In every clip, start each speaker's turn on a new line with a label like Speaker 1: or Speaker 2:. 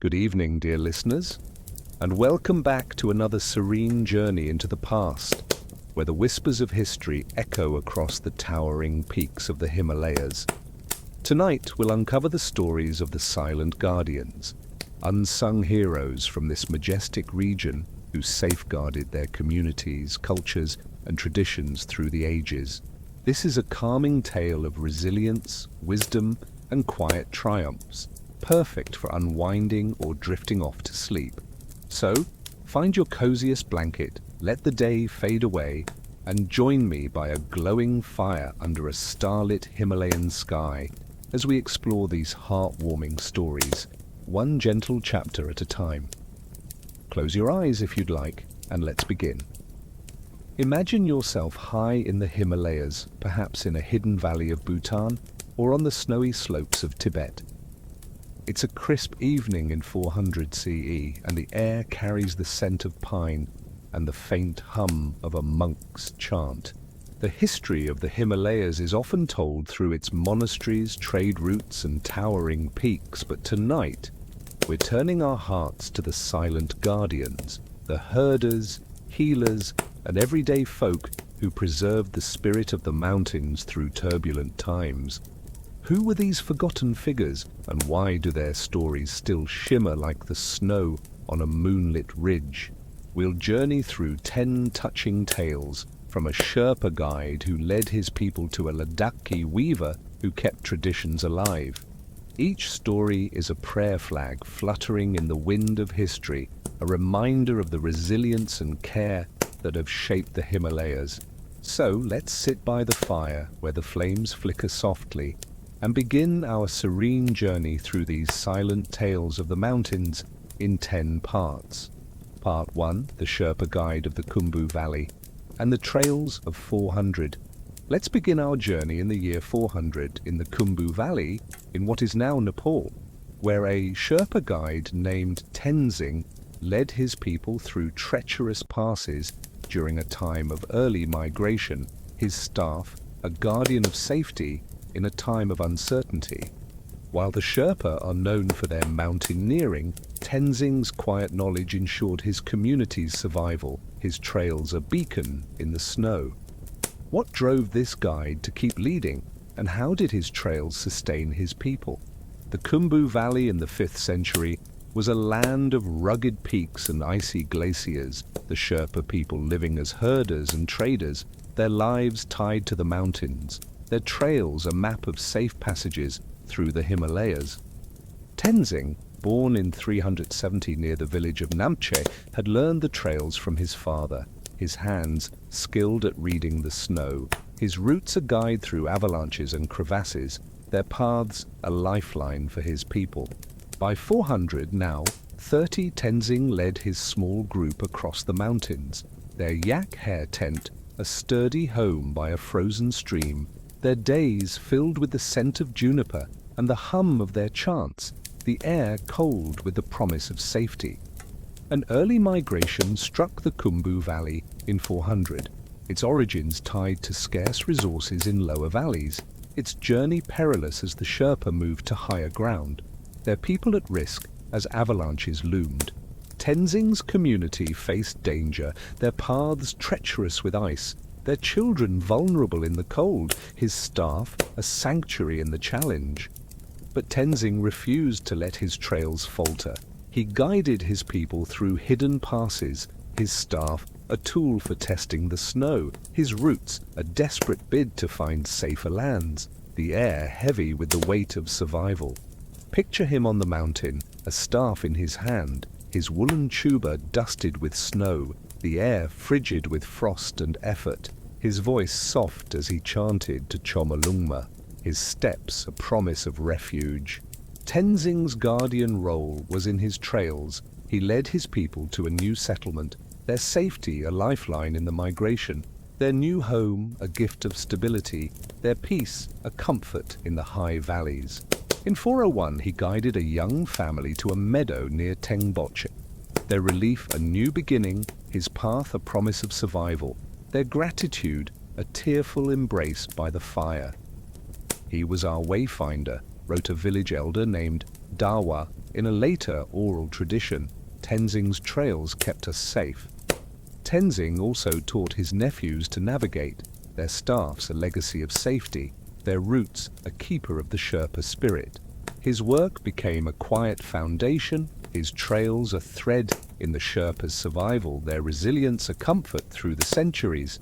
Speaker 1: Good evening, dear listeners, and welcome back to another serene journey into the past, where the whispers of history echo across the towering peaks of the Himalayas. Tonight, we'll uncover the stories of the silent guardians, unsung heroes from this majestic region who safeguarded their communities, cultures, and traditions through the ages. This is a calming tale of resilience, wisdom, and quiet triumphs, perfect for unwinding or drifting off to sleep. So, find your coziest blanket, let the day fade away, and join me by a glowing fire under a starlit Himalayan sky as we explore these heartwarming stories, one gentle chapter at a time. Close your eyes if you'd like, and let's begin. Imagine yourself high in the Himalayas, perhaps in a hidden valley of Bhutan or on the snowy slopes of Tibet. It's a crisp evening in 400 CE, and the air carries the scent of pine and the faint hum of a monk's chant. The history of the Himalayas is often told through its monasteries, trade routes, and towering peaks, but tonight we're turning our hearts to the silent guardians, the herders, healers, and everyday folk who preserved the spirit of the mountains through turbulent times. Who were these forgotten figures, and why do their stories still shimmer like the snow on a moonlit ridge? We'll journey through 10 touching tales, from a Sherpa guide who led his people to a Ladakhi weaver who kept traditions alive. Each story is a prayer flag fluttering in the wind of history, a reminder of the resilience and care that have shaped the Himalayas. So let's sit by the fire where the flames flicker softly and begin our serene journey through these silent tales of the mountains in 10 parts. Part 1, the Sherpa Guide of the Khumbu Valley, and the Trails of 400. Let's begin our journey in the year 400 in the Khumbu Valley in what is now Nepal, where a Sherpa guide named Tenzing led his people through treacherous passes during a time of early migration, his staff, a guardian of safety in a time of uncertainty. While the Sherpa are known for their mountaineering, Tenzing's quiet knowledge ensured his community's survival, his trails a beacon in the snow. What drove this guide to keep leading, and how did his trails sustain his people? The Khumbu Valley in the 5th century was a land of rugged peaks and icy glaciers, the Sherpa people living as herders and traders, their lives tied to the mountains, their trails a map of safe passages through the Himalayas. Tenzing, born in 370 near the village of Namche, had learned the trails from his father, his hands skilled at reading the snow, his roots a guide through avalanches and crevasses, their paths a lifeline for his people. By 400 now, 30 Tenzing led his small group across the mountains, their yak hair tent a sturdy home by a frozen stream, their days filled with the scent of juniper and the hum of their chants, the air cold with the promise of safety. An early migration struck the Khumbu Valley in 400, its origins tied to scarce resources in lower valleys, its journey perilous as the Sherpa moved to higher ground, their people at risk as avalanches loomed. Tenzing's community faced danger, their paths treacherous with ice, their children vulnerable in the cold, his staff a sanctuary in the challenge. But Tenzing refused to let his trails falter. He guided his people through hidden passes, his staff a tool for testing the snow, his roots a desperate bid to find safer lands, the air heavy with the weight of survival. Picture him on the mountain, a staff in his hand, his woolen tuba dusted with snow, the air frigid with frost and effort, his voice soft as he chanted to Chomolungma, his steps a promise of refuge. Tenzing's guardian role was in his trails. He led his people to a new settlement, their safety a lifeline in the migration, their new home a gift of stability, their peace a comfort in the high valleys. In 401 he guided a young family to a meadow near Tengboche, their relief a new beginning, his path a promise of survival, their gratitude a tearful embrace by the fire. He was our wayfinder, wrote a village elder named Dawa In a later oral tradition, Tenzing's trails kept us safe. Tenzing also taught his nephews to navigate, their staffs a legacy of safety, their roots a keeper of the Sherpa spirit. His work became a quiet foundation, his trails a thread in the Sherpa's survival, their resilience a comfort through the centuries.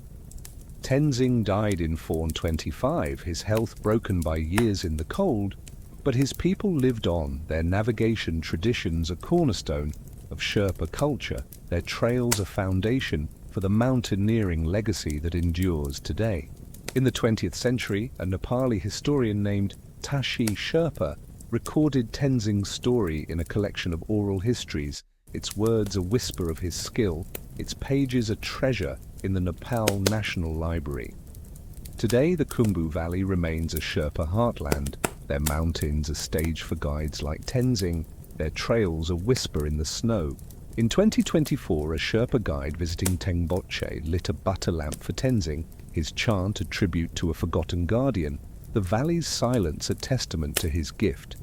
Speaker 1: Tenzing died in 425, his health broken by years in the cold, but his people lived on, their navigation traditions a cornerstone of Sherpa culture, their trails a foundation for the mountaineering legacy that endures today. In the 20th century, a Nepali historian named Tashi Sherpa recorded Tenzing's story in a collection of oral histories, its words a whisper of his skill, its pages a treasure in the Nepal National Library. Today, the Khumbu Valley remains a Sherpa heartland, their mountains a stage for guides like Tenzing, their trails a whisper in the snow. In 2024, a Sherpa guide visiting Tengboche lit a butter lamp for Tenzing, his chant a tribute to a forgotten guardian, the valley's silence a testament to his gift.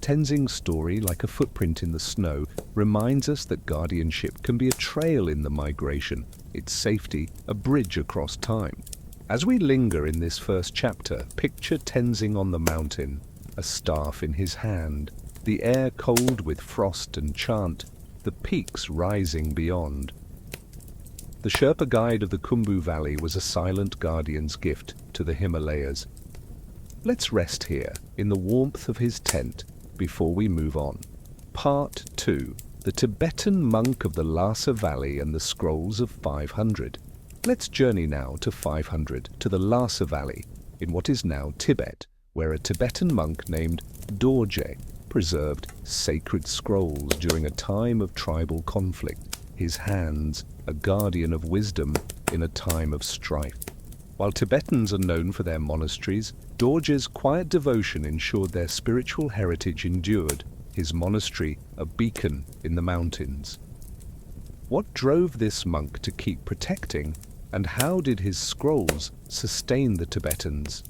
Speaker 1: Tenzing's story, like a footprint in the snow, reminds us that guardianship can be a trail in the migration, its safety a bridge across time. As we linger in this first chapter, picture Tenzing on the mountain, a staff in his hand, the air cold with frost and chant, the peaks rising beyond. The Sherpa guide of the Khumbu Valley was a silent guardian's gift to the Himalayas. Let's rest here, in the warmth of his tent, before we move on. Part 2. The Tibetan Monk of the Lhasa Valley and the Scrolls of 500. Let's journey now to 500, to the Lhasa Valley, in what is now Tibet, where a Tibetan monk named Dorje preserved sacred scrolls during a time of tribal conflict, his hands a guardian of wisdom in a time of strife. While Tibetans are known for their monasteries, Dorje's quiet devotion ensured their spiritual heritage endured, his monastery a beacon in the mountains. What drove this monk to keep protecting, and how did his scrolls sustain the Tibetans?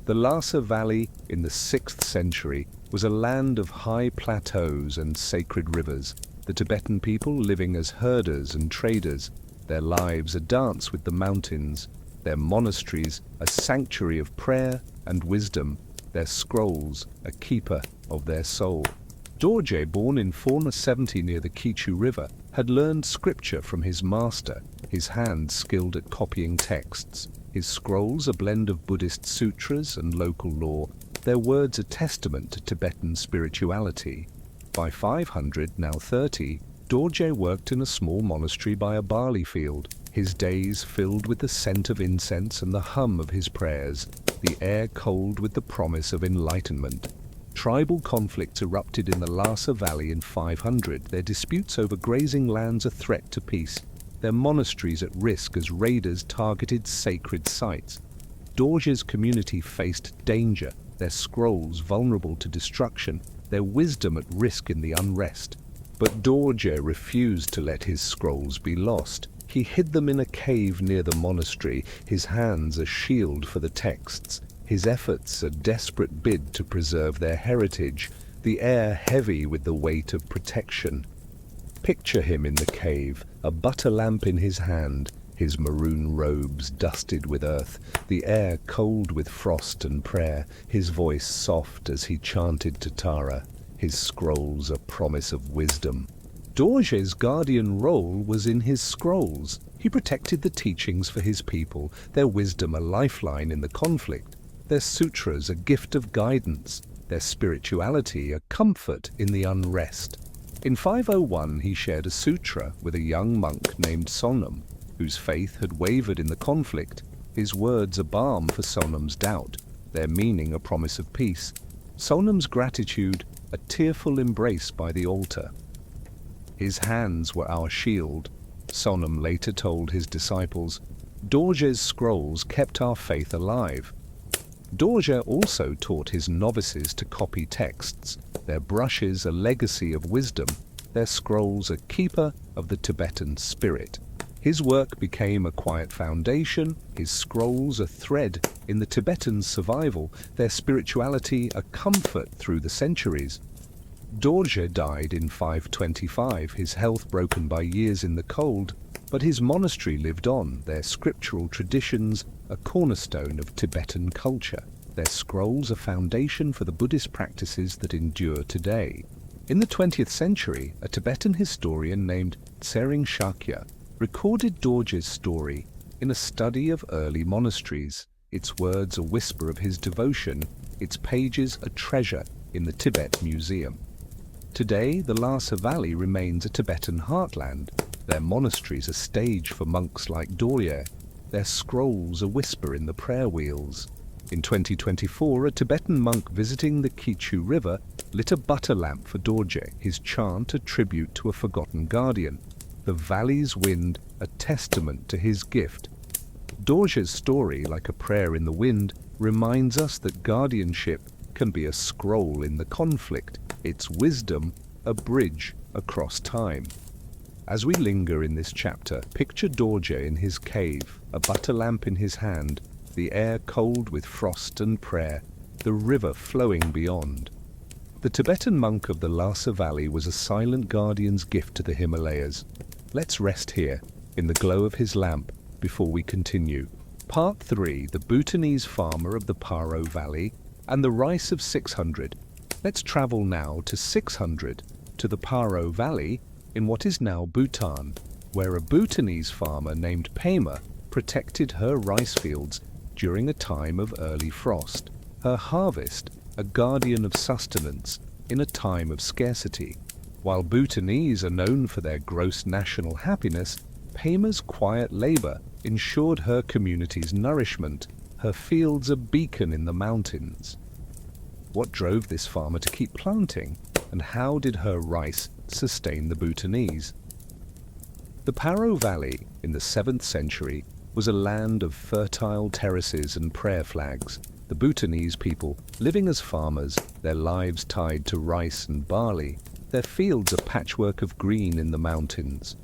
Speaker 1: The Lhasa Valley in the 6th century was a land of high plateaus and sacred rivers, the Tibetan people living as herders and traders, their lives a dance with the mountains, their monasteries a sanctuary of prayer and wisdom, their scrolls a keeper of their soul. Dorje, born in 470 near the Kichu River, had learned scripture from his master, his hands skilled at copying texts, his scrolls a blend of Buddhist sutras and local law, their words a testament to Tibetan spirituality. By 500, now 30, Dorje worked in a small monastery by a barley field, his days filled with the scent of incense and the hum of his prayers, the air cold with the promise of enlightenment. Tribal conflicts erupted in the Lhasa Valley in 500, their disputes over grazing lands a threat to peace, their monasteries at risk as raiders targeted sacred sites. Dorje's community faced danger, their scrolls vulnerable to destruction, their wisdom at risk in the unrest. But Dorje refused to let his scrolls be lost. He hid them in a cave near the monastery, his hands a shield for the texts, his efforts a desperate bid to preserve their heritage, the air heavy with the weight of protection. Picture him in the cave, a butter lamp in his hand, his maroon robes dusted with earth, the air cold with frost and prayer, his voice soft as he chanted to Tara, his scrolls a promise of wisdom. Dorje's guardian role was in his scrolls. He protected the teachings for his people, their wisdom a lifeline in the conflict, their sutras a gift of guidance, their spirituality a comfort in the unrest. In 501 he shared a sutra with a young monk named Sonam, whose faith had wavered in the conflict, his words a balm for Sonam's doubt, their meaning a promise of peace, Sonam's gratitude a tearful embrace by the altar. His hands were our shield, Sonam later told his disciples. Dorje's scrolls kept our faith alive. Dorje also taught his novices to copy texts, their brushes a legacy of wisdom, their scrolls a keeper of the Tibetan spirit. His work became a quiet foundation, his scrolls a thread in the Tibetan survival, their spirituality a comfort through the centuries. Dorje died in 525, his health broken by years in the cold, but his monastery lived on, their scriptural traditions a cornerstone of Tibetan culture, their scrolls a foundation for the Buddhist practices that endure today. In the 20th century, a Tibetan historian named Tsering Shakya recorded Dorje's story in a study of early monasteries, its words a whisper of his devotion, its pages a treasure in the Tibet Museum. Today, the Lhasa Valley remains a Tibetan heartland, their monasteries a stage for monks like Dorje, their scrolls a whisper in the prayer wheels. In 2024, a Tibetan monk visiting the Kichu River lit a butter lamp for Dorje, his chant a tribute to a forgotten guardian, the valley's wind a testament to his gift. Dorje's story, like a prayer in the wind, reminds us that guardianship can be a scroll in the conflict, its wisdom a bridge across time. As we linger in this chapter, picture Dorje in his cave, a butter lamp in his hand, the air cold with frost and prayer, the river flowing beyond. The Tibetan monk of the Lhasa Valley was a silent guardian's gift to the Himalayas. Let's rest here, in the glow of his lamp, before we continue. Part 3, the Bhutanese farmer of the Paro Valley and the rice of 600. Let's travel now to 600, to the Paro Valley, in what is now Bhutan, where a Bhutanese farmer named Pema protected her rice fields during a time of early frost, her harvest a guardian of sustenance in a time of scarcity. While Bhutanese are known for their gross national happiness, Pema's quiet labor ensured her community's nourishment, her fields a beacon in the mountains. What drove this farmer to keep planting, and how did her rice sustain the Bhutanese? The Paro Valley, in the 7th century, was a land of fertile terraces and prayer flags. The Bhutanese people, living as farmers, their lives tied to rice and barley, their fields a patchwork of green in the mountains.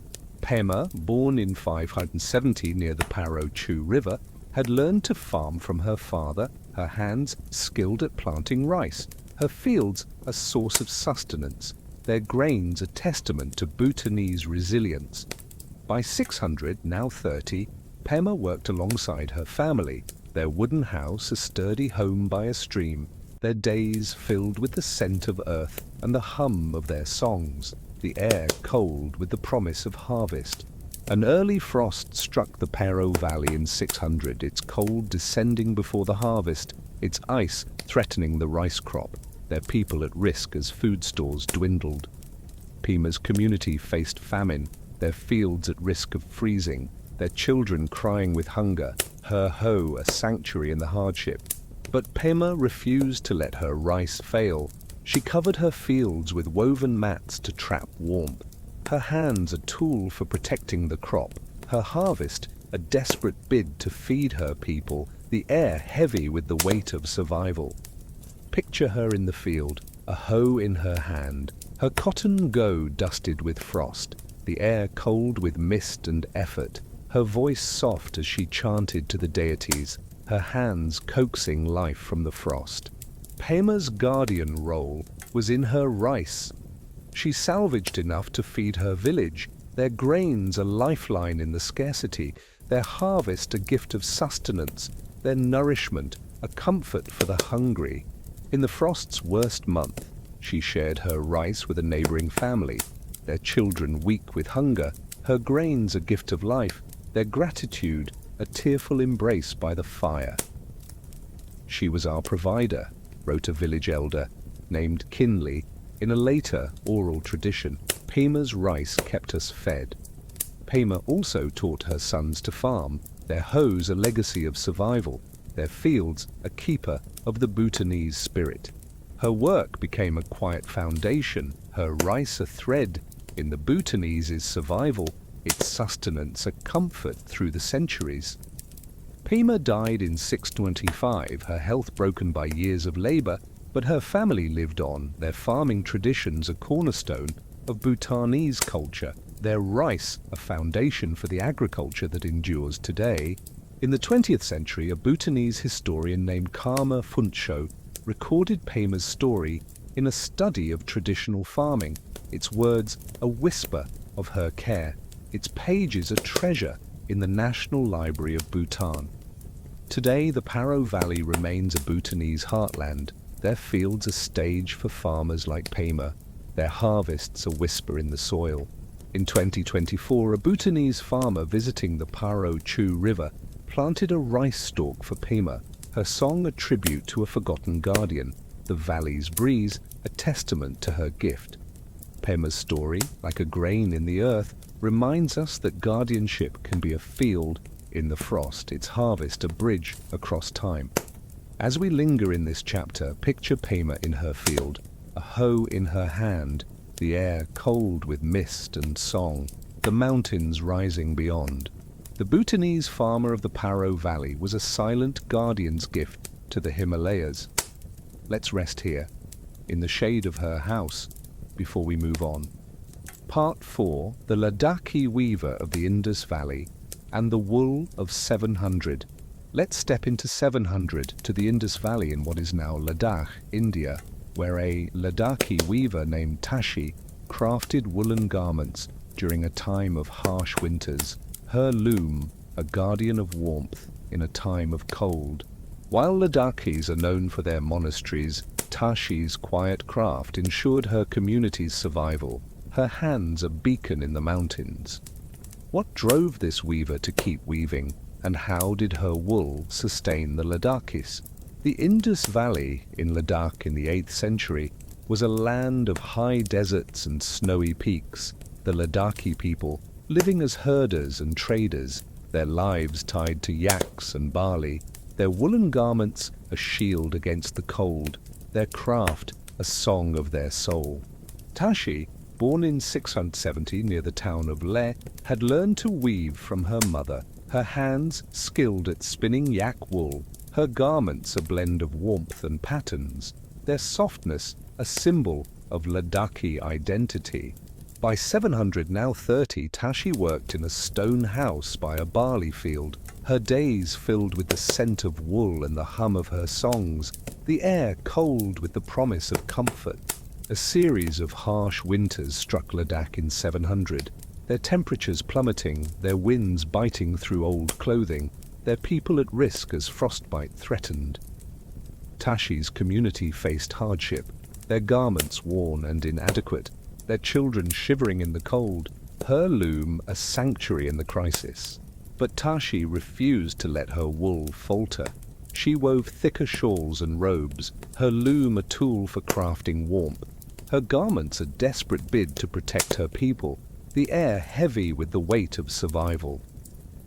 Speaker 1: Pema, born in 570 near the Paro Chu River, had learned to farm from her father, her hands skilled at planting rice, her fields a source of sustenance, their grains a testament to Bhutanese resilience. By 600, now 30, Pema worked alongside her family, their wooden house a sturdy home by a stream, their days filled with the scent of earth and the hum of their songs, the air cold with the promise of harvest. An early frost struck the Paro Valley in 600, its cold descending before the harvest, its ice threatening the rice crop, their people at risk as food stores dwindled. Pema's community faced famine, their fields at risk of freezing, their children crying with hunger, her hoe a sanctuary in the hardship. But Pema refused to let her rice fail. She covered her fields with woven mats to trap warmth, her hands a tool for protecting the crop, her harvest a desperate bid to feed her people, the air heavy with the weight of survival. Picture her in the field, a hoe in her hand, her cotton go dusted with frost, the air cold with mist and effort, her voice soft as she chanted to the deities, her hands coaxing life from the frost. Pema's guardian role was in her rice. She salvaged enough to feed her village, their grains a lifeline in the scarcity, their harvest a gift of sustenance, their nourishment a comfort for the hungry. In the frost's worst month, she shared her rice with a neighboring family, their children weak with hunger, her grains a gift of life, their gratitude a tearful embrace by the fire. She was our provider, wrote a village elder named Kinley. In a later oral tradition, Pema's rice kept us fed. Pema also taught her sons to farm, their hoes a legacy of survival, their fields a keeper of the Bhutanese spirit. Her work became a quiet foundation, her rice a thread in the Bhutanese's survival, its sustenance a comfort through the centuries. Pema died in 625, her health broken by years of labor, but her family lived on, their farming traditions a cornerstone of Bhutanese culture, their rice a foundation for the agriculture that endures today. In the 20th century, a Bhutanese historian named Karma Phuntsho recorded Pema's story in a study of traditional farming, its words a whisper of her care, its pages a treasure in the National Library of Bhutan. Today, the Paro Valley remains a Bhutanese heartland, their fields a stage for farmers like Pema, their harvests a whisper in the soil. In 2024, a Bhutanese farmer visiting the Paro Chu River planted a rice stalk for Pema, her song a tribute to a forgotten guardian, the valley's breeze a testament to her gift. Pema's story, like a grain in the earth, reminds us that guardianship can be a field in the frost, its harvest a bridge across time. As we linger in this chapter, picture Pema in her field, a hoe in her hand, the air cold with mist and song, the mountains rising beyond. The Bhutanese farmer of the Paro Valley was a silent guardian's gift to the Himalayas. Let's rest here, in the shade of her house, before we move on. Part 4, the Ladakhi weaver of the Indus Valley and the wool of 700. Let's step into 700 to the Indus Valley in what is now Ladakh, India, where a Ladakhi weaver named Tashi crafted woolen garments during a time of harsh winters. Her loom, a guardian of warmth in a time of cold. While Ladakhis are known for their monasteries, Tashi's quiet craft ensured her community's survival, her hands a beacon in the mountains. What drove this weaver to keep weaving, and how did her wool sustain the Ladakhis? The Indus Valley in Ladakh in the 8th century was a land of high deserts and snowy peaks. The Ladakhi people, living as herders and traders, their lives tied to yaks and barley, their woolen garments a shield against the cold, their craft a song of their soul. Tashi, born in 670 near the town of Leh, had learned to weave from her mother, her hands skilled at spinning yak wool, her garments a blend of warmth and patterns, their softness a symbol of Ladakhi identity. By 700, now 30, Tashi worked in a stone house by a barley field, her days filled with the scent of wool and the hum of her songs, the air cold with the promise of comfort. A series of harsh winters struck Ladakh in 700, their temperatures plummeting, their winds biting through old clothing, their people at risk as frostbite threatened. Tashi's community faced hardship, their garments worn and inadequate, their children shivering in the cold, her loom a sanctuary in the crisis. But Tashi refused to let her wool falter. She wove thicker shawls and robes, her loom a tool for crafting warmth, her garments a desperate bid to protect her people, the air heavy with the weight of survival.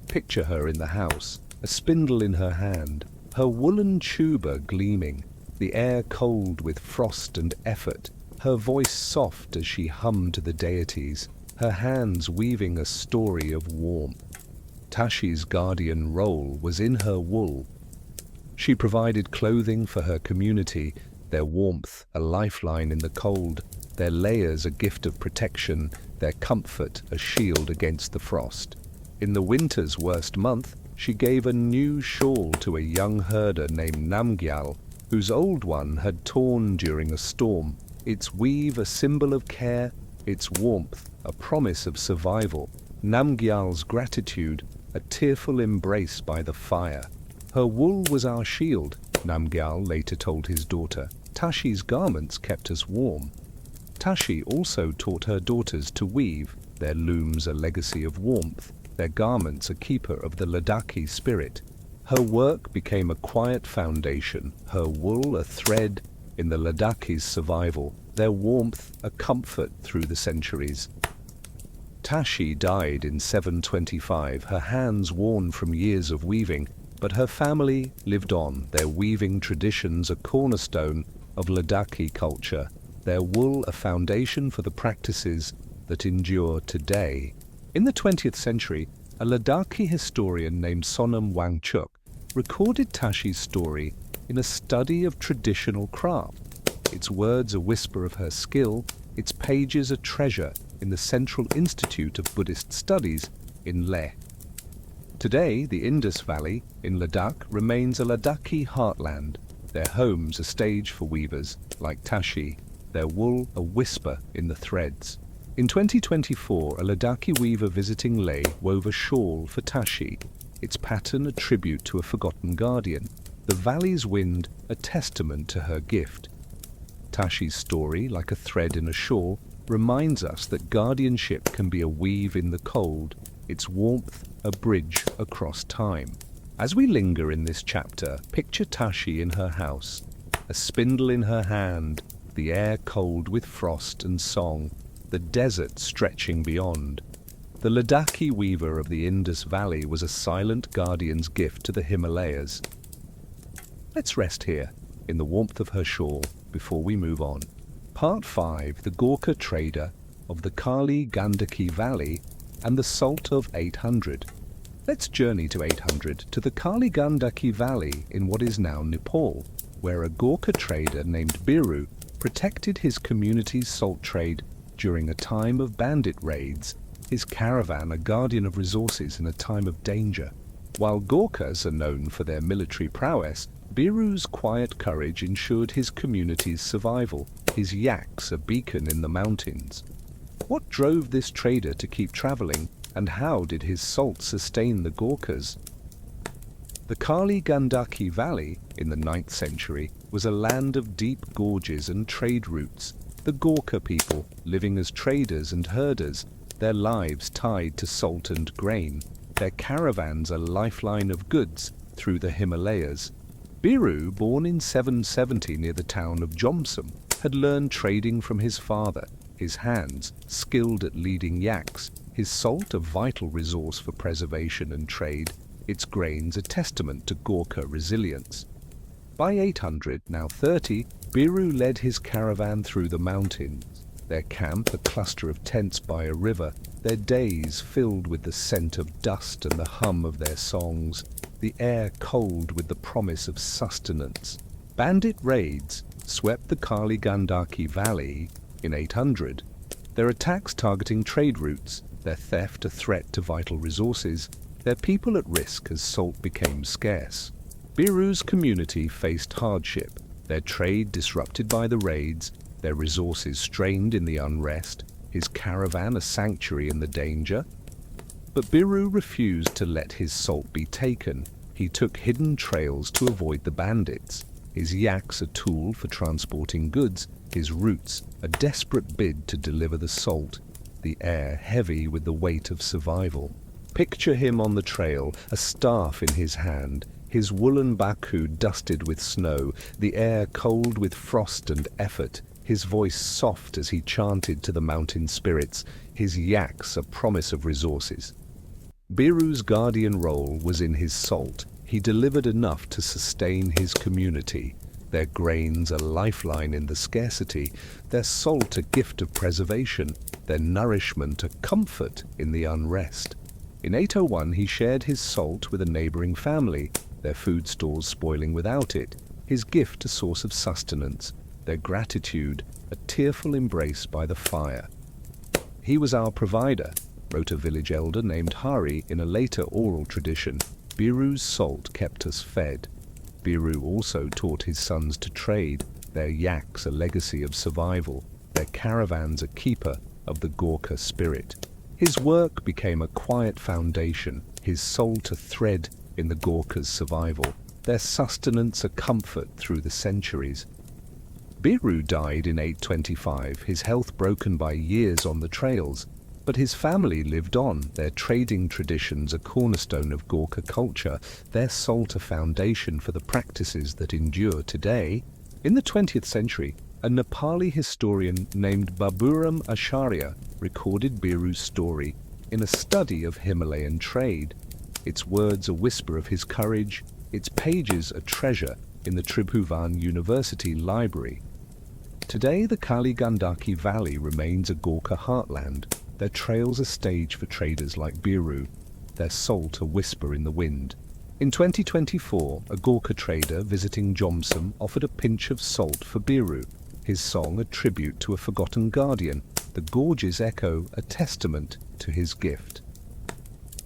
Speaker 1: Picture her in the house, a spindle in her hand, her woolen tuba gleaming, the air cold with frost and effort, her voice soft as she hummed to the deities, her hands weaving a story of warmth. Tashi's guardian role was in her wool. She provided clothing for her community, their warmth a lifeline in the cold, their layers a gift of protection, their comfort a shield against the frost. In the winter's worst month, she gave a new shawl to a young herder named Namgyal, whose old one had torn during a storm, its weave a symbol of care, its warmth a promise of survival, Namgyal's gratitude a tearful embrace by the fire. Her wool was our shield, Namgyal later told his daughter. Tashi's garments kept us warm. Tashi also taught her daughters to weave, their looms a legacy of warmth, their garments a keeper of the Ladakhi spirit. Her work became a quiet foundation, her wool a thread in the Ladakhis' survival, their warmth a comfort through the centuries. Tashi died in 725, her hands worn from years of weaving, but her family lived on, their weaving traditions a cornerstone of Ladakhi culture, their wool a foundation for the practices that endure today. In the 20th century, a Ladakhi historian named Sonam Wangchuk recorded Tashi's story in a study of traditional craft, its words a whisper of her skill, its pages a treasure in the Central Institute of Buddhist Studies in Leh. Today, the Indus Valley in Ladakh remains a Ladakhi heartland, their homes a stage for weavers like Tashi, their wool a whisper in the threads. In 2024, a Ladakhi weaver visiting Leh wove a shawl for Tashi, its pattern a tribute to a forgotten guardian, the valley's wind a testament to her gift. Tashi's story, like a thread in a shawl, reminds us that guardianship can be a weave in the cold, its warmth a bridge across time. As we linger in this chapter, picture Tashi in her house, a spindle in her hand, the air cold with frost and song, the desert stretching beyond. The Ladakhi weaver of the Indus Valley was a silent guardian's gift to the Himalayas. Let's rest here, in the warmth of her shawl, before we move on. Part 5, the Gorkha trader of the Kali Gandaki Valley and the Salt of 800. Let's journey to 800, to the Kali Gandaki Valley in what is now Nepal, where a Gorkha trader named Biru protected his community's salt trade during a time of bandit raids, his caravan a guardian of resources in a time of danger. While Gorkhas are known for their military prowess, Biru's quiet courage ensured his community's survival, his yaks a beacon in the mountains. What drove this trader to keep traveling, and how did his salt sustain the Gorkhas? The Kali Gandaki Valley, in the 9th century, was a land of deep gorges and trade routes. The Gorkha people, living as traders and herders, their lives tied to salt and grain, their caravans a lifeline of goods through the Himalayas. Biru, born in 770 near the town of Jomsom, had learned trading from his father, his hands skilled at leading yaks, his salt a vital resource for preservation and trade, its grains a testament to Gorkha resilience. By 800, now 30, Biru led his caravan through the mountains, their camp a cluster of tents by a river, their days filled with the scent of dust and the hum of their songs, the air cold with the promise of sustenance. Bandit raids swept the Kali Gandaki Valley in 800, their attacks targeting trade routes, their theft a threat to vital resources, their people at risk as salt became scarce. Biru's community faced hardship, their trade disrupted by the raids, their resources strained in the unrest, his caravan a sanctuary in the danger. But Biru refused to let his salt be taken. He took hidden trails to avoid the bandits, his yaks a tool for transporting goods, his roots a desperate bid to deliver the salt, the air heavy with the weight of survival. Picture him on the trail, a staff in his hand, his woolen baku dusted with snow, the air cold with frost and effort, his voice soft as he chanted to the mountain spirits, his yaks a promise of resources. Biru's guardian role was in his salt. He delivered enough to sustain his community, their grains a lifeline in the scarcity, their salt a gift of preservation, their nourishment a comfort in the unrest. In 801 he shared his salt with a neighboring family, their food stores spoiling without it, his gift a source of sustenance, their gratitude a tearful embrace by the fire. "He was our provider," wrote a village elder named Hari in a later oral tradition. "Biru's salt kept us fed." Biru also taught his sons to trade, their yaks a legacy of survival, their caravans a keeper of the Gorkha spirit. His work became a quiet foundation, his salt a thread in the Gorkhas' survival, their sustenance a comfort through the centuries. Biru died in 825, his health broken by years on the trails, but his family lived on, their trading traditions a cornerstone of Gorkha culture, their salt a foundation for the practices that endure today. In the 20th century, a Nepali historian named Baburam Acharya recorded Biru's story in a study of Himalayan trade, its words a whisper of his courage, its pages a treasure in the Tribhuvan University Library. Today the Kali Gandaki Valley remains a Gorkha heartland, their trails a stage for traders like Biru, their salt a whisper in the wind. In 2024, a Gorkha trader visiting Jomsom offered a pinch of salt for Biru, his song a tribute to a forgotten guardian, the gorge's echo a testament to his gift.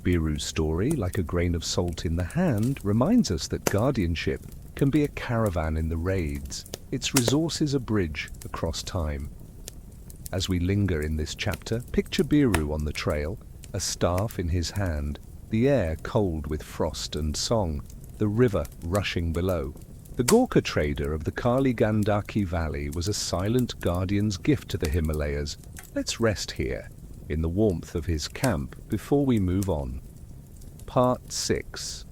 Speaker 1: Biru's story, like a grain of salt in the hand, reminds us that guardianship can be a caravan in the raids, its resources a bridge across time. As we linger in this chapter, picture Biru on the trail, a staff in his hand, the air cold with frost and song, the river rushing below. The Gorkha trader of the Kali Gandaki Valley was a silent guardian's gift to the Himalayas. Let's rest here, in the warmth of his camp, before we move on. Part 6.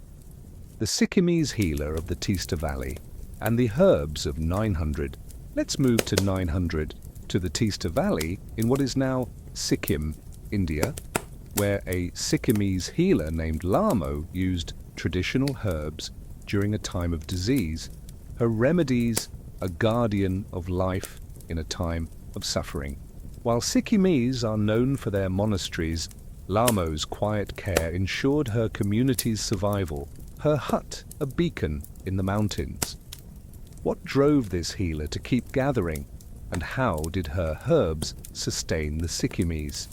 Speaker 1: The Sikkimese healer of the Teesta Valley and the herbs of 900. Let's move to 900, to the Teesta Valley in what is now Sikkim, India, where a Sikkimese healer named Lamo used traditional herbs during a time of disease. Her remedies, a guardian of life in a time of suffering. While Sikkimese are known for their monasteries, Lamo's quiet care ensured her community's survival, her hut a beacon in the mountains. What drove this healer to keep gathering, and how did her herbs sustain the Sikkimese?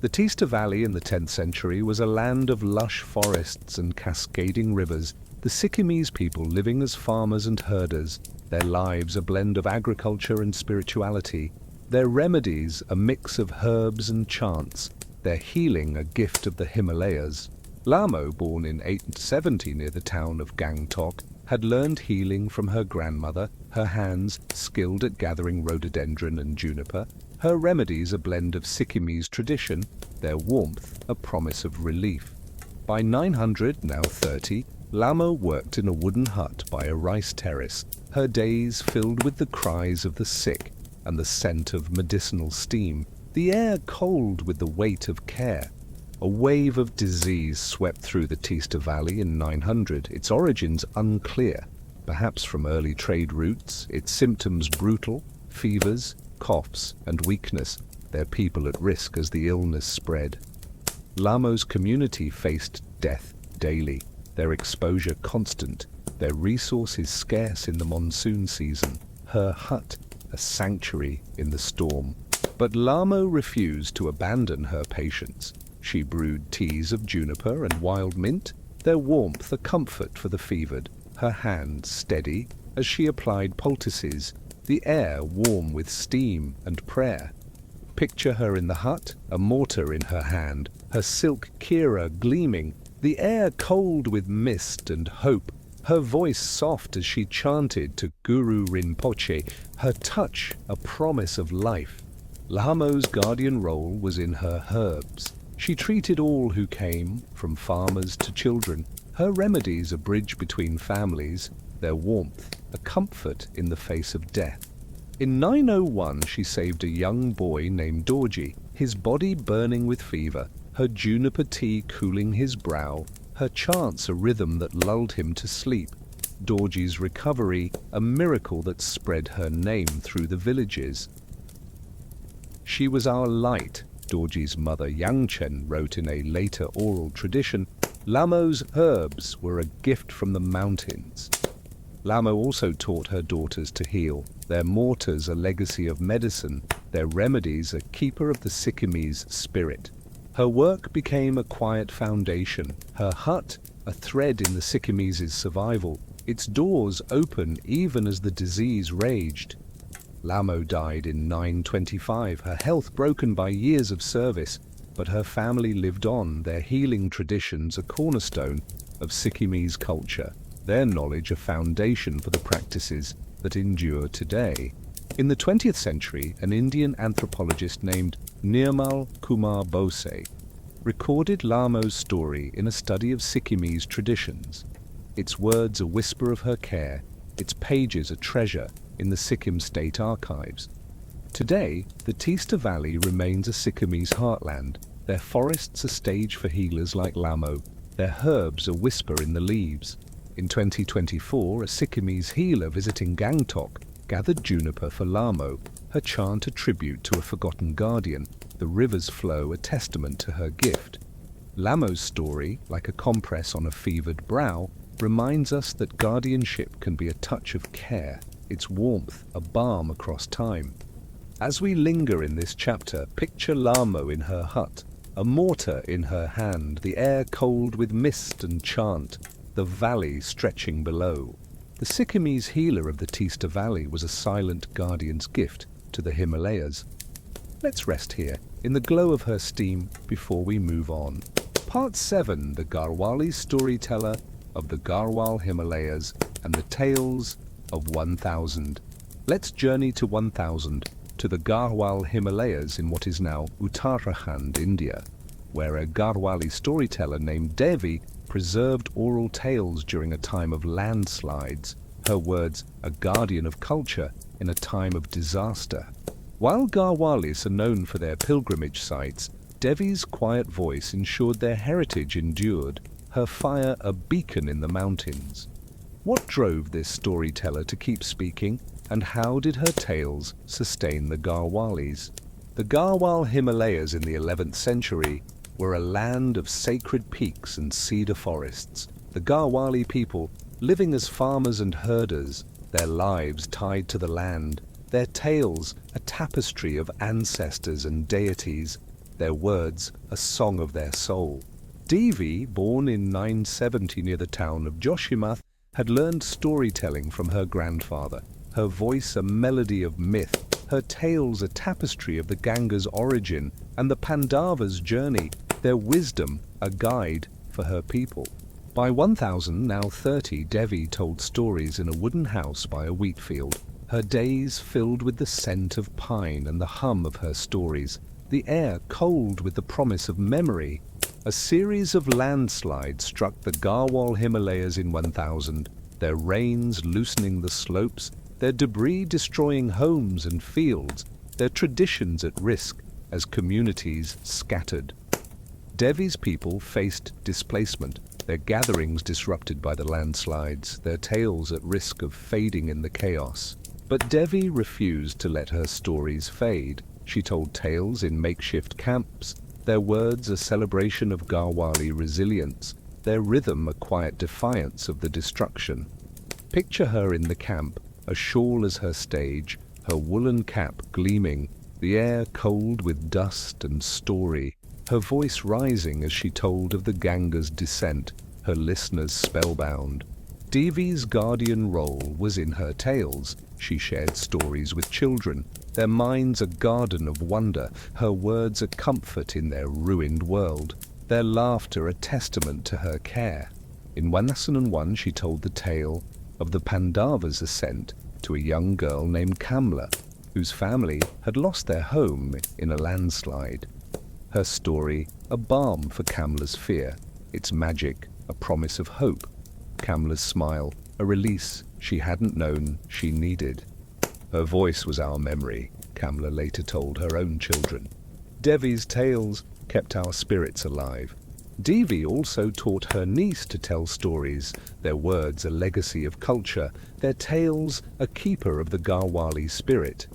Speaker 1: The Teesta Valley in the 10th century was a land of lush forests and cascading rivers, the Sikkimese people living as farmers and herders, their lives a blend of agriculture and spirituality, their remedies a mix of herbs and chants, their healing a gift of the Himalayas. Lamo, born in 870 near the town of Gangtok, had learned healing from her grandmother, her hands skilled at gathering rhododendron and juniper, her remedies a blend of Sikkimese tradition, their warmth a promise of relief. By 900, now 30, Lamo worked in a wooden hut by a rice terrace, her days filled with the cries of the sick and the scent of medicinal steam, the air cold with the weight of care. A wave of disease swept through the Teesta Valley in 900, its origins unclear, perhaps from early trade routes, its symptoms brutal, fevers, coughs, and weakness, their people at risk as the illness spread. Lamo's community faced death daily, their exposure constant, their resources scarce in the monsoon season, her hut a sanctuary in the storm. But Lamo refused to abandon her patients. She brewed teas of juniper and wild mint, their warmth a comfort for the fevered, her hand steady as she applied poultices, the air warm with steam and prayer. Picture her in the hut, a mortar in her hand, her silk kira gleaming, the air cold with mist and hope, her voice soft as she chanted to Guru Rinpoche, her touch a promise of life. Lamo's guardian role was in her herbs. She treated all who came, from farmers to children, her remedies a bridge between families, their warmth a comfort in the face of death. In 901 she saved a young boy named Dorji, his body burning with fever, her juniper tea cooling his brow, her chants a rhythm that lulled him to sleep. Dorji's recovery a miracle that spread her name through the villages. She was our light, Dorji's mother Yangchen wrote in a later oral tradition. Lamo's herbs were a gift from the mountains. Lamo also taught her daughters to heal, their mortars a legacy of medicine, their remedies a keeper of the Sikkimese spirit. Her work became a quiet foundation, her hut a thread in the Sikkimese's survival, its doors open even as the disease raged. Lamo died in 925, her health broken by years of service, but her family lived on, their healing traditions a cornerstone of Sikkimese culture, their knowledge a foundation for the practices that endure today. In the 20th century, an Indian anthropologist named Nirmal Kumar Bose recorded Lamo's story in a study of Sikkimese traditions. Its words a whisper of her care, its pages a treasure in the Sikkim State Archives. Today, the Teesta Valley remains a Sikkimese heartland, their forests a stage for healers like Lamo, their herbs a whisper in the leaves. In 2024, a Sikkimese healer visiting Gangtok gathered juniper for Lamo, her chant a tribute to a forgotten guardian, the river's flow a testament to her gift. Lamo's story, like a compress on a fevered brow, reminds us that guardianship can be a touch of care, its warmth a balm across time. As we linger in this chapter, picture Lamo in her hut, a mortar in her hand, the air cold with mist and chant, the valley stretching below. The Sikkimese healer of the Teesta Valley was a silent guardian's gift to the Himalayas. Let's rest here, in the glow of her steam, before we move on. Part 7, the Garhwali storyteller of the Garhwal Himalayas and the tales of 1000. Let's journey to 1000, to the Garhwal Himalayas in what is now Uttarakhand, India, where a Garhwali storyteller named Devi preserved oral tales during a time of landslides, her words a guardian of culture in a time of disaster. While Garhwalis are known for their pilgrimage sites, Devi's quiet voice ensured their heritage endured, her fire a beacon in the mountains. What drove this storyteller to keep speaking, and how did her tales sustain the Garhwalis? The Garhwal Himalayas in the 11th century were a land of sacred peaks and cedar forests. The Garhwali people, living as farmers and herders, their lives tied to the land, their tales a tapestry of ancestors and deities, their words a song of their soul. Devi, born in 970 near the town of Joshimath, had learned storytelling from her grandfather, her voice a melody of myth, her tales a tapestry of the Ganga's origin and the Pandavas' journey, their wisdom a guide for her people. By 1000, now 30, Devi told stories in a wooden house by a wheat field, her days filled with the scent of pine and the hum of her stories, the air cold with the promise of memory. A series of landslides struck the Garhwal Himalayas in 1000, their rains loosening the slopes, their debris destroying homes and fields, their traditions at risk as communities scattered. Devi's people faced displacement, their gatherings disrupted by the landslides, their tales at risk of fading in the chaos. But Devi refused to let her stories fade. She told tales in makeshift camps, their words a celebration of Garhwali resilience, their rhythm a quiet defiance of the destruction. Picture her in the camp, a shawl as her stage, her woolen cap gleaming, the air cold with dust and story, her voice rising as she told of the Ganga's descent, her listeners spellbound. Devi's guardian role was in her tales. She shared stories with children, their minds a garden of wonder, her words a comfort in their ruined world, their laughter a testament to her care. In 1001 she told the tale of the Pandavas' ascent to a young girl named Kamla, whose family had lost their home in a landslide. Her story a balm for Kamla's fear, its magic a promise of hope, Kamla's smile a release she hadn't known she needed. Her voice was our memory, Kamla later told her own children. Devi's tales kept our spirits alive. Devi also taught her niece to tell stories, their words a legacy of culture, their tales a keeper of the Garhwali spirit.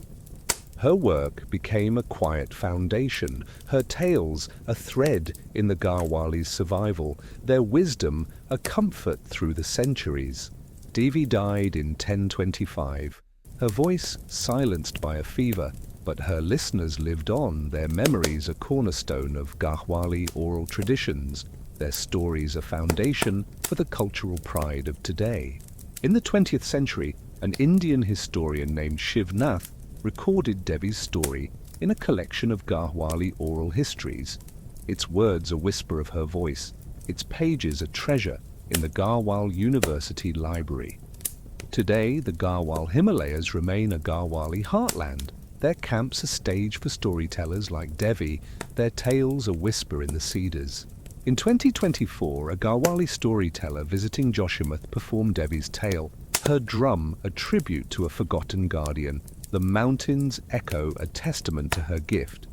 Speaker 1: Her work became a quiet foundation, her tales a thread in the Garhwali's survival, their wisdom a comfort through the centuries. Devi died in 1025, her voice silenced by a fever, but her listeners lived on, their memories a cornerstone of Garhwali oral traditions, their stories a foundation for the cultural pride of today. In the 20th century, an Indian historian named Shiv Nath recorded Devi's story in a collection of Garhwali oral histories, its words a whisper of her voice, its pages a treasure in the Garhwal University Library. Today, the Garhwal Himalayas remain a Garhwali heartland, their camps a stage for storytellers like Devi, their tales a whisper in the cedars. In 2024, a Garhwali storyteller visiting Joshimath performed Devi's tale, her drum a tribute to a forgotten guardian, the mountains' echo a testament to her gift.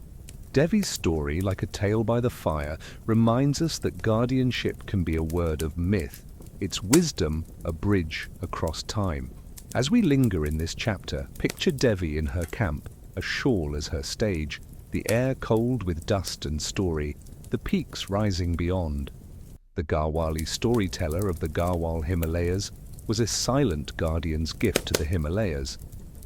Speaker 1: Devi's story, like a tale by the fire, reminds us that guardianship can be a word of myth, its wisdom a bridge across time. As we linger in this chapter, picture Devi in her camp, a shawl as her stage, the air cold with dust and story, the peaks rising beyond. The Garhwali storyteller of the Garhwal Himalayas was a silent guardian's gift to the Himalayas.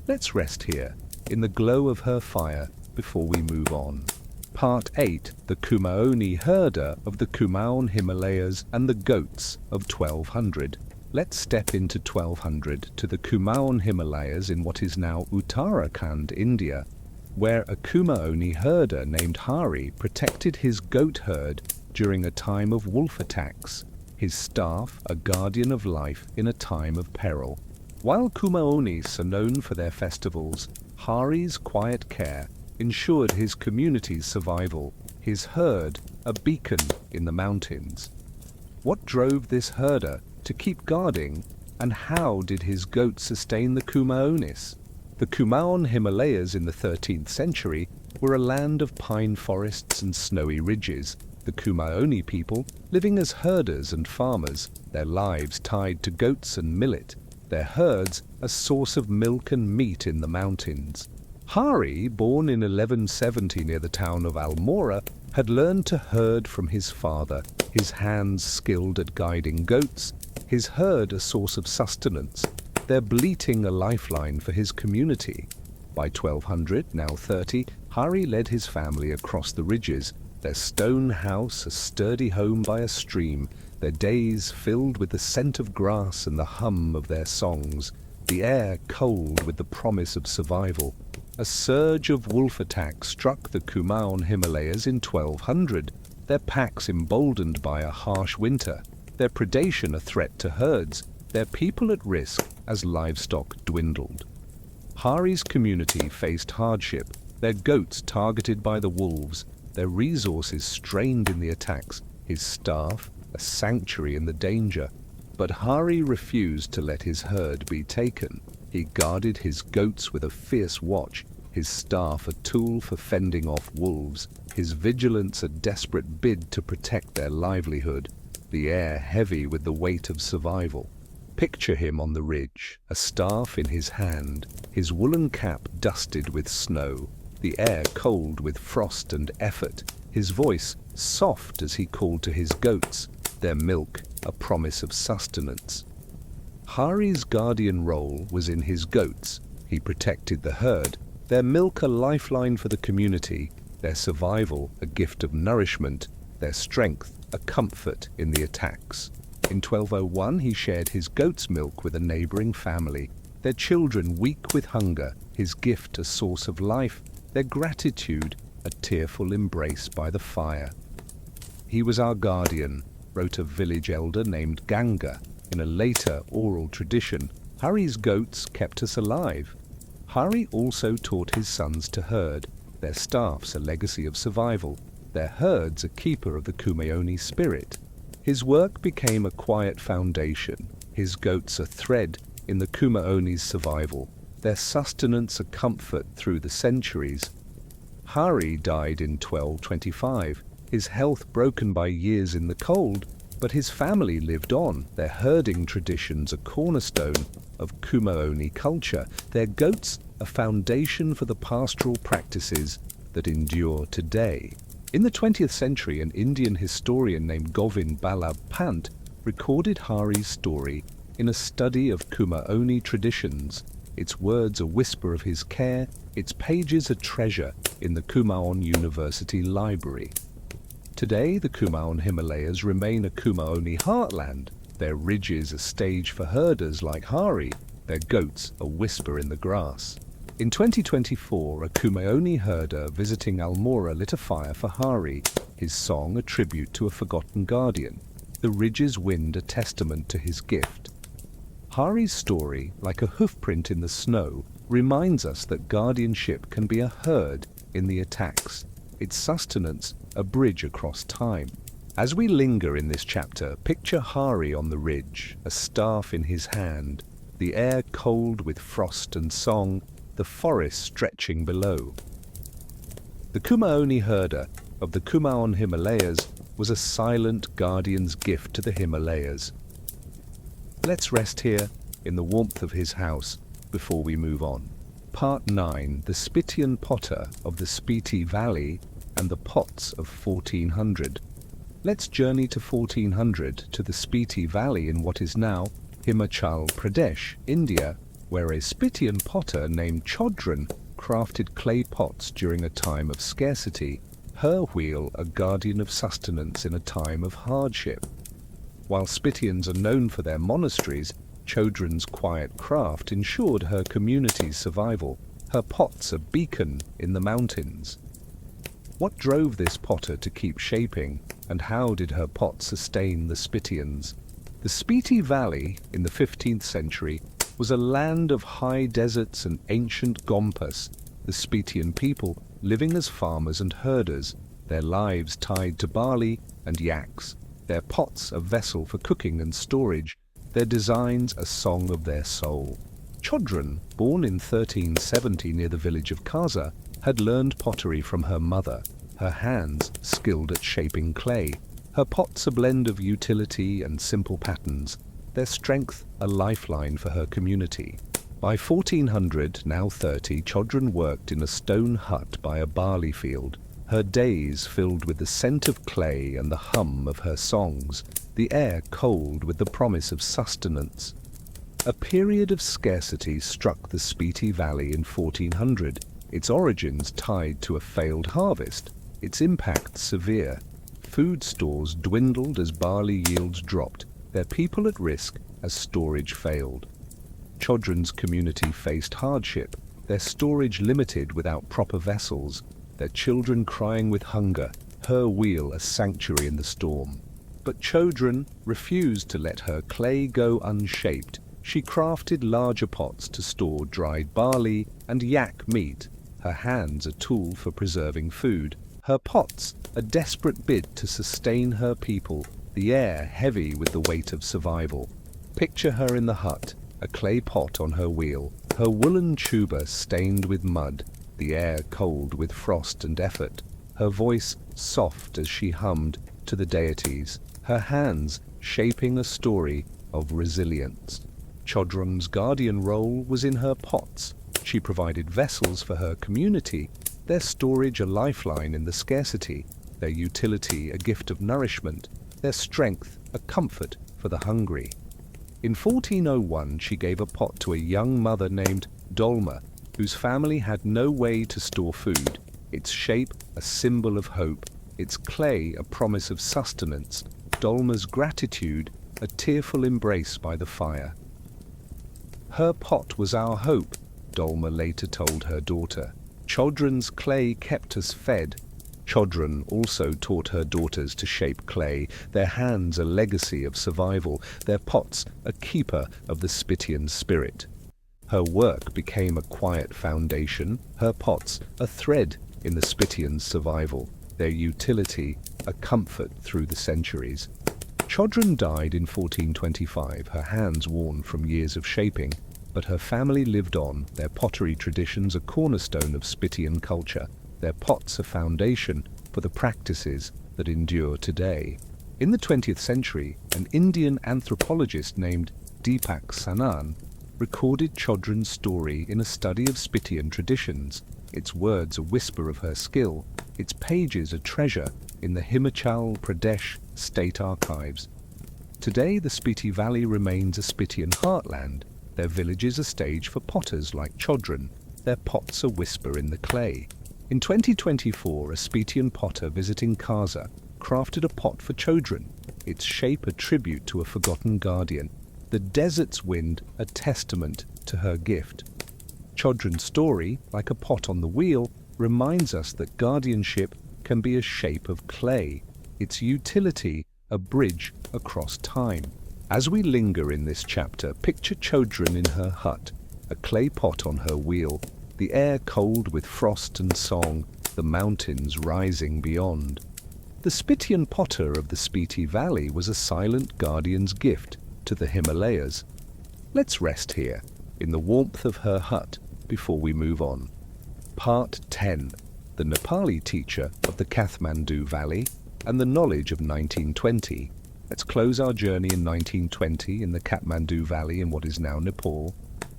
Speaker 1: Let's rest here, in the glow of her fire, before we move on. Part 8, the Kumaoni herder of the Kumaon Himalayas and the goats of 1200. Let's step into 1200 to the Kumaon Himalayas in what is now Uttarakhand, India, where a Kumaoni herder named Hari protected his goat herd during a time of wolf attacks, his staff a guardian of life in a time of peril. While Kumaonis are known for their festivals, Hari's quiet care ensured his community's survival, his herd a beacon in the mountains. What drove this herder to keep guarding, and how did his goats sustain the Kumaonis? The Kumaon Himalayas in the 13th century were a land of pine forests and snowy ridges. The Kumaoni people, living as herders and farmers, their lives tied to goats and millet, their herds a source of milk and meat in the mountains. Hari, born in 1170 near the town of Almora, had learned to herd from his father, his hands skilled at guiding goats, his herd a source of sustenance, their bleating a lifeline for his community. By 1200, now 30, Hari led his family across the ridges, their stone house a sturdy home by a stream, their days filled with the scent of grass and the hum of their songs, the air cold with the promise of survival. A surge of wolf attacks struck the Kumaon Himalayas in 1200, their packs emboldened by a harsh winter, their predation a threat to herds, their people at risk as livestock dwindled. Hari's community faced hardship, their goats targeted by the wolves, their resources strained in the attacks, his staff a sanctuary in the danger. But Hari refused to let his herd be taken. He guarded his goats with a fierce watch, his staff a tool for fending off wolves, his vigilance a desperate bid to protect their livelihood, the air heavy with the weight of survival. Picture him on the ridge, a staff in his hand, his woolen cap dusted with snow, the air cold with frost and effort, his voice soft as he called to his goats, their milk a promise of sustenance. Hari's guardian role was in his goats. He protected the herd, their milk a lifeline for the community, their survival a gift of nourishment, their strength a comfort in the attacks. In 1201 he shared his goat's milk with a neighboring family, their children weak with hunger, his gift a source of life, their gratitude a tearful embrace by the fire. He was our guardian, wrote a village elder named Ganga. In a later oral tradition, Hari's goats kept us alive. Hari also taught his sons to herd, their staffs a legacy of survival, their herds a keeper of the Kumaoni spirit. His work became a quiet foundation, his goats a thread in the Kumaoni's survival, their sustenance a comfort through the centuries. Hari died in 1225, his health broken by years in the cold, but his family lived on, their herding traditions a cornerstone of Kumaoni culture, their goats a foundation for the pastoral practices that endure today. In the 20th century, an Indian historian named Govind Ballabh Pant recorded Hari's story in a study of Kumaoni traditions, its words a whisper of his care, its pages a treasure in the Kumaon University Library. Today, the Kumaon Himalayas remain a Kumaoni heartland, their ridges a stage for herders like Hari, their goats a whisper in the grass. In 2024, a Kumaoni herder visiting Almora lit a fire for Hari, his song a tribute to a forgotten guardian, the ridge's wind a testament to his gift. Hari's story, like a hoofprint in the snow, reminds us that guardianship can be a herd in the attacks, its sustenance a bridge across time. As we linger in this chapter, picture Hari on the ridge, a staff in his hand, the air cold with frost and song, the forest stretching below. The Kumaoni herder of the Kumaon Himalayas was a silent guardian's gift to the Himalayas. Let's rest here in the warmth of his house before we move on. Part 9, the Spitian Potter of the Spiti Valley and the Pots of 1400. Let's journey to 1400 to the Spiti Valley in what is now Himachal Pradesh, India, where a Spitian potter named Chodron crafted clay pots during a time of scarcity, her wheel a guardian of sustenance in a time of hardship. While Spitians are known for their monasteries, Chodron's quiet craft ensured her community's survival, her pots a beacon in the mountains. What drove this potter to keep shaping, and how did her pot sustain the Spitians? The Spiti Valley, in the 15th century, was a land of high deserts and ancient gompas, the Spitian people living as farmers and herders, their lives tied to barley and yaks, their pots a vessel for cooking and storage, their designs a song of their soul. Chodron, born in 1370 near the village of Kaza, had learned pottery from her mother, her hands skilled at shaping clay, her pots a blend of utility and simple patterns, their strength a lifeline for her community. By 1400, now 30, Chodron worked in a stone hut by a barley field, her days filled with the scent of clay and the hum of her songs, the air cold with the promise of sustenance. A period of scarcity struck the Spiti Valley in 1400, its origins tied to a failed harvest, its impact severe. Food stores dwindled as barley yields dropped, their people at risk as storage failed. Chodron's community faced hardship, their storage limited without proper vessels, their children crying with hunger, her wheel a sanctuary in the storm. But Chodron refused to let her clay go unshaped. She crafted larger pots to store dried barley and yak meat, her hands a tool for preserving food, her pots a desperate bid to sustain her people, the air heavy with the weight of survival. Picture her in the hut, a clay pot on her wheel, her woolen tuba stained with mud, the air cold with frost and effort, her voice soft as she hummed to the deities, her hands shaping a story of resilience. Chodron's guardian role was in her pots. She provided vessels for her community, their storage a lifeline in the scarcity, their utility a gift of nourishment, their strength a comfort for the hungry. In 1401 she gave a pot to a young mother named Dolma, whose family had no way to store food, its shape a symbol of hope, its clay a promise of sustenance, Dolma's gratitude a tearful embrace by the fire. Her pot was our hope, Dolma later told her daughter. Chodron's clay kept us fed. Chodron also taught her daughters to shape clay, their hands a legacy of survival, their pots a keeper of the Spitian spirit. Her work became a quiet foundation, her pots a thread in the Spitian survival, their utility a comfort through the centuries. Chodron died in 1425, her hands worn from years of shaping, but her family lived on, their pottery traditions a cornerstone of Spitian culture, their pots a foundation for the practices that endure today. In the 20th century, an Indian anthropologist named Deepak Sanan recorded Chodron's story in a study of Spitian traditions, its words a whisper of her skill, its pages a treasure in the Himachal Pradesh state archives. Today the Spiti Valley remains a Spitian heartland, their villages a stage for potters like Chodron, their pots a whisper in the clay. In 2024, a Spitian potter visiting Kaza crafted a pot for Chodron, its shape a tribute to a forgotten guardian, the desert's wind a testament to her gift. Chodron's story, like a pot on the wheel, reminds us that guardianship can be a shape of clay, its utility a bridge across time. As we linger in this chapter, picture Chodron in her hut, a clay pot on her wheel, the air cold with frost and song, the mountains rising beyond. The Spitian potter of the Spiti Valley was a silent guardian's gift to the Himalayas. Let's rest here, in the warmth of her hut, before we move on. Part 10. The Nepali teacher of the Kathmandu Valley and the knowledge of 1920. Let's close our journey in 1920 in the Kathmandu Valley in what is now Nepal,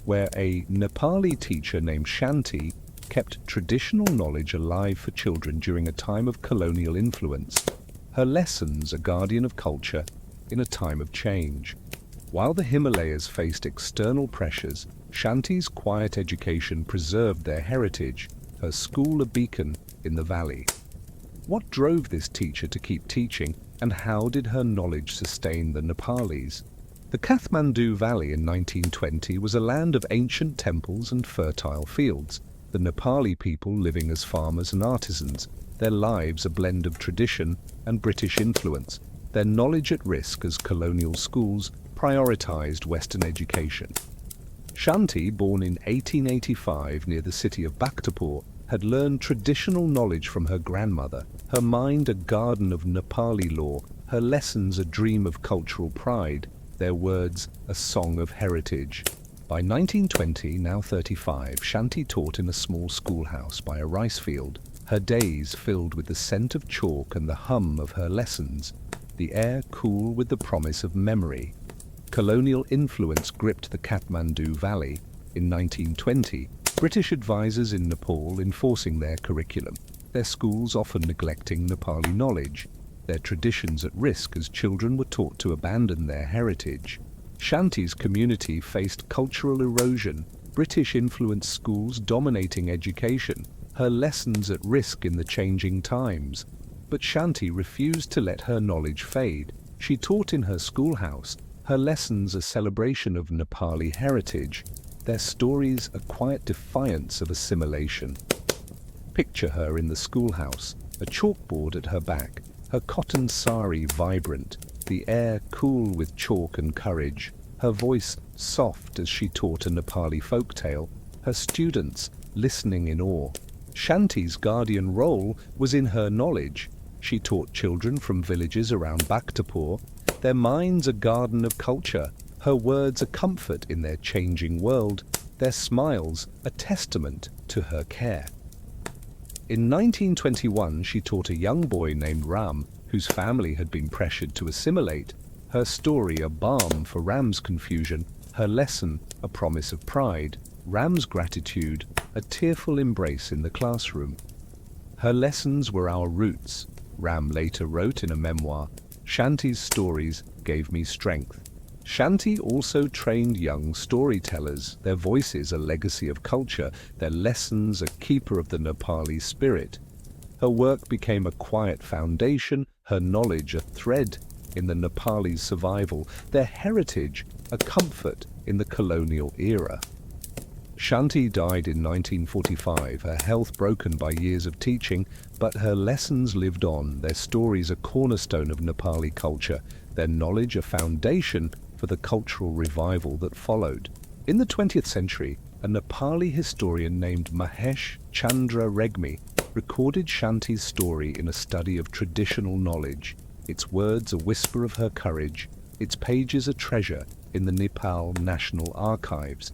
Speaker 1: where a Nepali teacher named Shanti kept traditional knowledge alive for children during a time of colonial influence. Her lessons a guardian of culture in a time of change. While the Himalayas faced external pressures, Shanti's quiet education preserved their heritage, her school a beacon in the valley. What drove this teacher to keep teaching, And how did her knowledge sustain the Nepalis? The Kathmandu Valley in 1920 was a land of ancient temples and fertile fields, the Nepali people living as farmers and artisans, their lives a blend of tradition and British influence, their knowledge at risk as colonial schools prioritized Western education. Shanti, born in 1885 near the city of Bhaktapur, had learned traditional knowledge from her grandmother, her mind a garden of Nepali lore, her lessons a dream of cultural pride, their words a song of heritage. By 1920, now 35, Shanti taught in a small schoolhouse by a rice field, her days filled with the scent of chalk and the hum of her lessons, the air cool with the promise of memory. Colonial influence gripped the Kathmandu Valley. In 1920, British advisors in Nepal enforcing their curriculum, their schools often neglecting Nepali knowledge, their traditions at risk as children were taught to abandon their heritage. Shanti's community faced cultural erosion, British-influenced schools dominating education, her lessons at risk in the changing times. But Shanti refused to let her knowledge fade. She taught in her schoolhouse, her lessons a celebration of Nepali heritage, their stories a quiet defiance of assimilation. Picture her in the schoolhouse, a chalkboard at her back, her cotton sari vibrant, the air cool with chalk and courage, her voice soft as she taught a Nepali folktale, her students listening in awe. Shanti's guardian role was in her knowledge. She taught children from villages around Bhaktapur, their minds a garden of culture, her words a comfort in their changing world, their smiles a testament to her care. In 1921, she taught a young boy named Ram, whose family had been pressured to assimilate, her story a balm for Ram's confusion, her lesson a promise of pride, Ram's gratitude a tearful embrace in the classroom. Her lessons were our roots, Ram later wrote in a memoir. Shanti's stories gave me strength. Shanti also trained young storytellers, their voices a legacy of culture, their lessons a keeper of the Nepali spirit. Her work became a quiet foundation, her knowledge a thread in the Nepali's survival, their heritage a comfort in the colonial era. Shanti died in 1945, her health broken by years of teaching, but her lessons lived on, their stories a cornerstone of Nepali culture, their knowledge a foundation for the cultural revival that followed. In the 20th century, a Nepali historian named Mahesh Chandra Regmi recorded Shanti's story in a study of traditional knowledge, its words a whisper of her courage, its pages a treasure in the Nepal National Archives.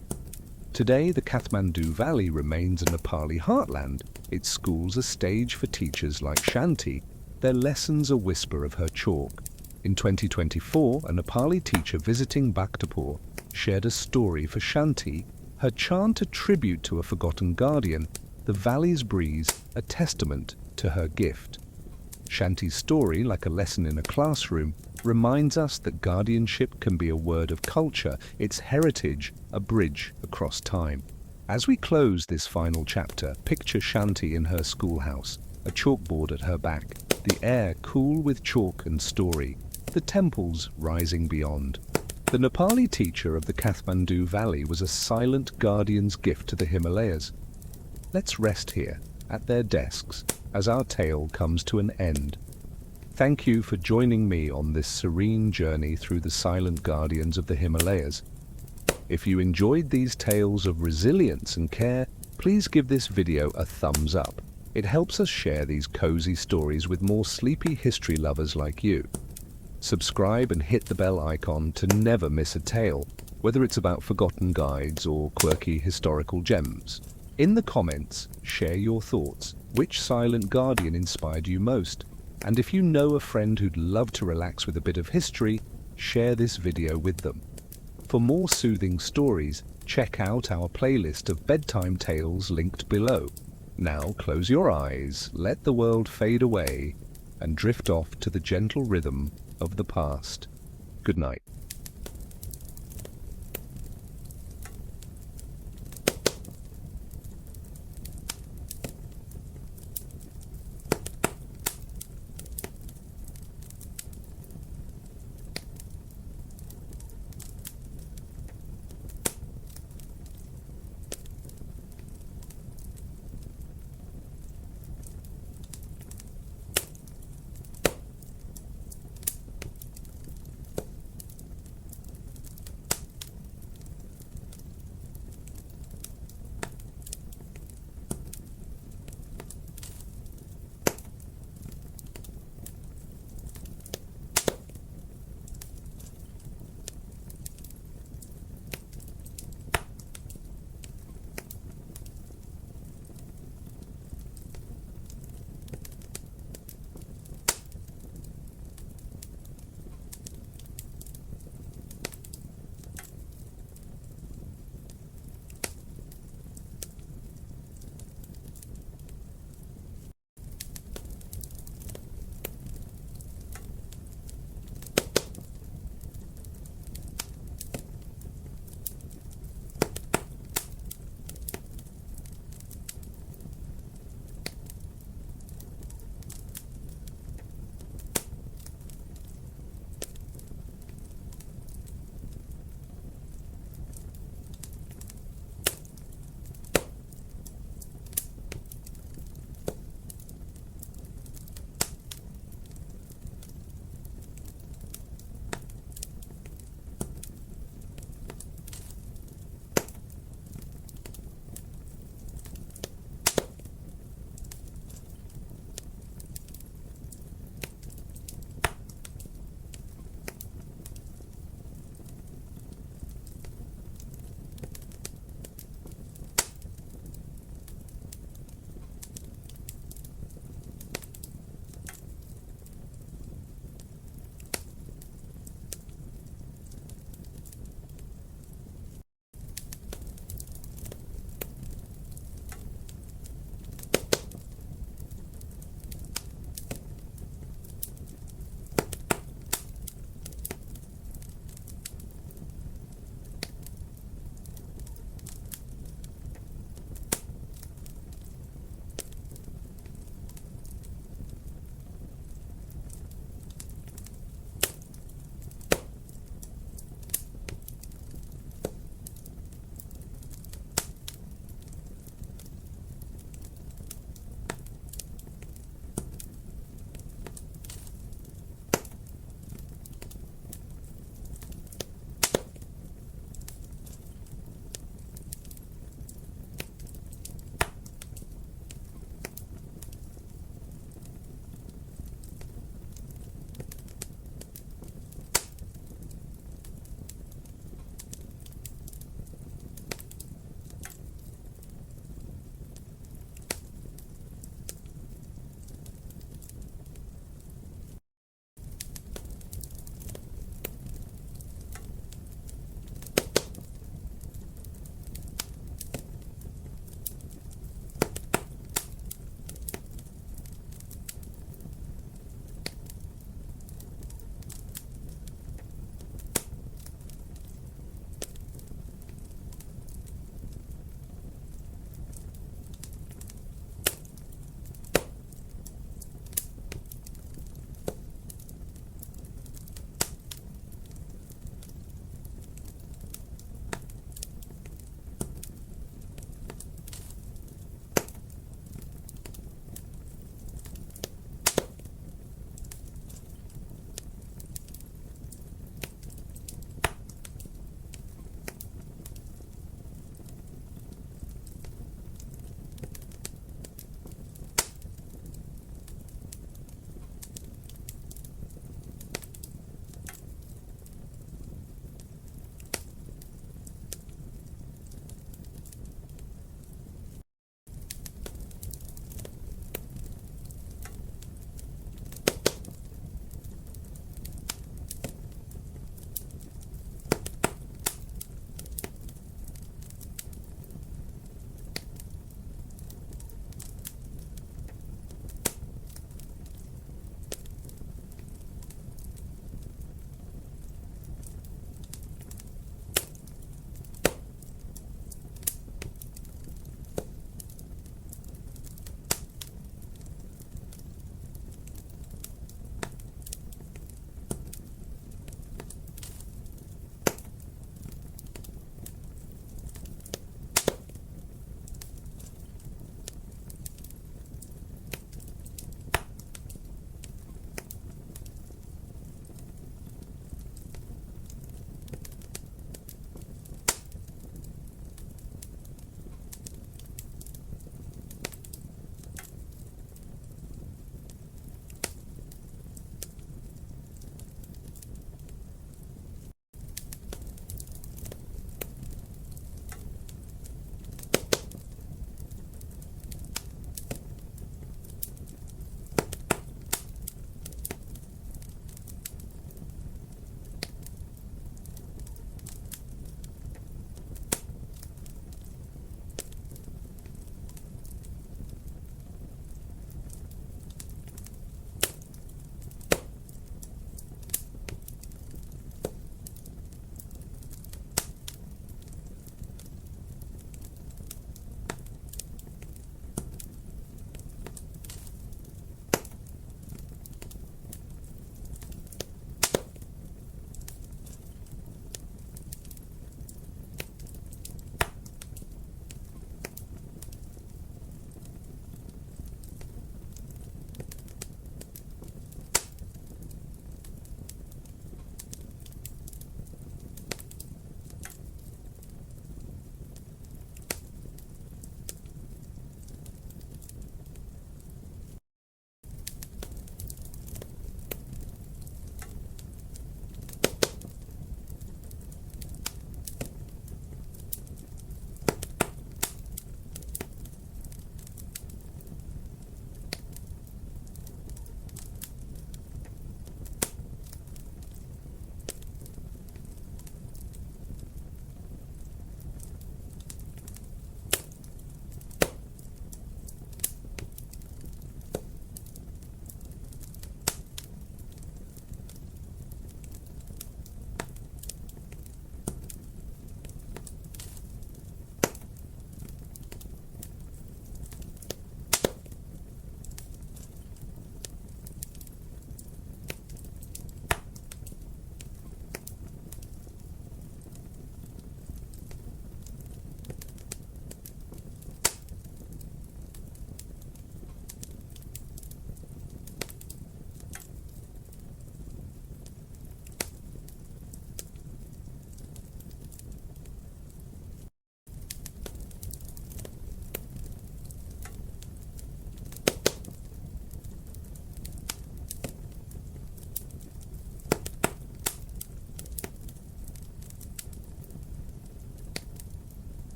Speaker 1: Today, the Kathmandu Valley remains a Nepali heartland, its schools a stage for teachers like Shanti, their lessons a whisper of her chalk. In 2024, a Nepali teacher visiting Bhaktapur shared a story for Shanti, her chant a tribute to a forgotten guardian, the valley's breeze a testament to her gift. Shanti's story, like a lesson in a classroom, reminds us that guardianship can be a word of culture, its heritage a bridge across time. As we close this final chapter, picture Shanti in her schoolhouse, a chalkboard at her back, the air cool with chalk and story, the temples rising beyond. The Nepali teacher of the Kathmandu Valley was a silent guardian's gift to the Himalayas. Let's rest here, at their desks, as our tale comes to an end. Thank you for joining me on this serene journey through the silent guardians of the Himalayas. If you enjoyed these tales of resilience and care, please give this video a thumbs up. It helps us share these cozy stories with more sleepy history lovers like you. Subscribe and hit the bell icon to never miss a tale, whether it's about forgotten guides or quirky historical gems. In the comments, share your thoughts. Which silent guardian inspired you most? And if you know a friend who'd love to relax with a bit of history, share this video with them. For more soothing stories, check out our playlist of bedtime tales linked below. Now close your eyes, let the world fade away, and drift off to the gentle rhythm of the past. Good night.